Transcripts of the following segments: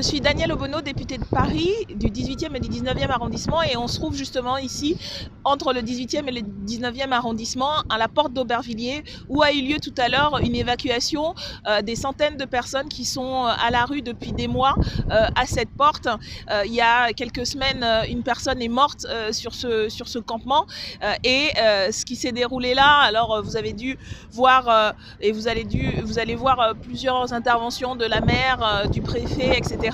Je suis Danielle Obono, députée de Paris, du 18e et du 19e arrondissement, et on se trouve justement ici, entre le 18e et le 19e arrondissement, à la porte d'Aubervilliers, où a eu lieu tout à l'heure une évacuation des centaines de personnes qui sont à la rue depuis des mois à cette porte. Il y a quelques semaines, une personne est morte sur ce campement, et ce qui s'est déroulé là, alors vous avez dû voir, et vous allez voir plusieurs interventions de la maire, du préfet, etc.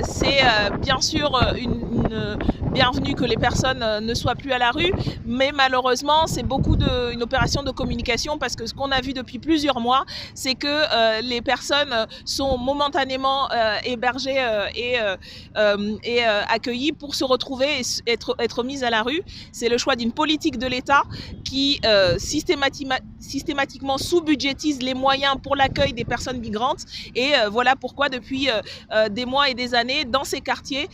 C'est bien sûr une bienvenue que les personnes ne soient plus à la rue, mais malheureusement c'est une opération de communication, parce que ce qu'on a vu depuis plusieurs mois, c'est que les personnes sont momentanément hébergées et accueillies pour se retrouver et être mises à la rue. C'est le choix d'une politique de l'État qui systématiquement sous-budgétise les moyens pour l'accueil des personnes migrantes, et voilà pourquoi depuis des mois et des années, dans ces quartiers,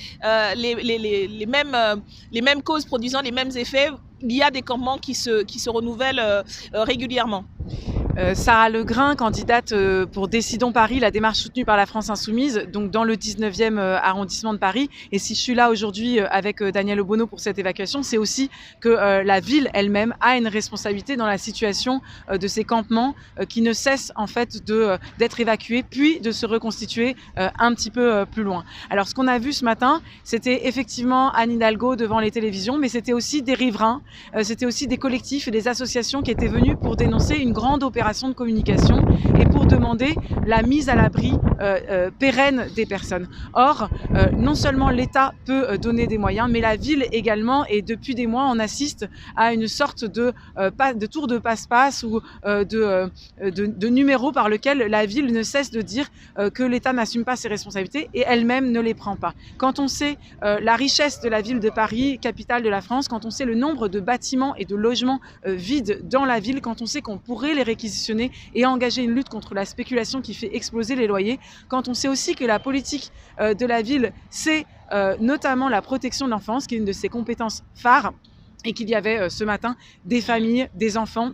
les mêmes causes produisant les mêmes effets, il y a des campements qui se renouvellent régulièrement. Sarah Legrain, candidate pour Décidons Paris, la démarche soutenue par la France Insoumise, donc dans le 19e arrondissement de Paris. Et si je suis là aujourd'hui avec Danielle Obono pour cette évacuation, c'est aussi que la ville elle-même a une responsabilité dans la situation de ces campements qui ne cessent en fait d'être évacués, puis de se reconstituer un petit peu plus loin. Alors ce qu'on a vu ce matin, c'était effectivement Anne Hidalgo devant les télévisions, mais c'était aussi des riverains, c'était aussi des collectifs et des associations qui étaient venus pour dénoncer une grande opération de communication et pour demander la mise à l'abri pérenne des personnes. Or, non seulement l'État peut donner des moyens, mais la ville également, et depuis des mois, on assiste à une sorte de tour de passe-passe ou de numéro par lequel la ville ne cesse de dire que l'État n'assume pas ses responsabilités et elle-même ne les prend pas. Quand on sait la richesse de la ville de Paris, capitale de la France, quand on sait le nombre de bâtiments et de logements vides dans la ville, quand on sait qu'on pourrait les réquisitionner et engager une lutte contre la spéculation qui fait exploser les loyers, quand on sait aussi que la politique de la ville, c'est notamment la protection de l'enfance, qui est une de ses compétences phares, et qu'il y avait ce matin des familles, des enfants,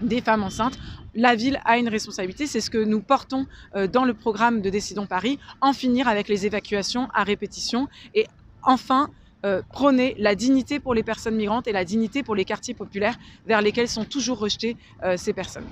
des femmes enceintes. La ville a une responsabilité, c'est ce que nous portons dans le programme de Décidons Paris, en finir avec les évacuations à répétition et enfin prôner la dignité pour les personnes migrantes et la dignité pour les quartiers populaires vers lesquels sont toujours rejetées ces personnes.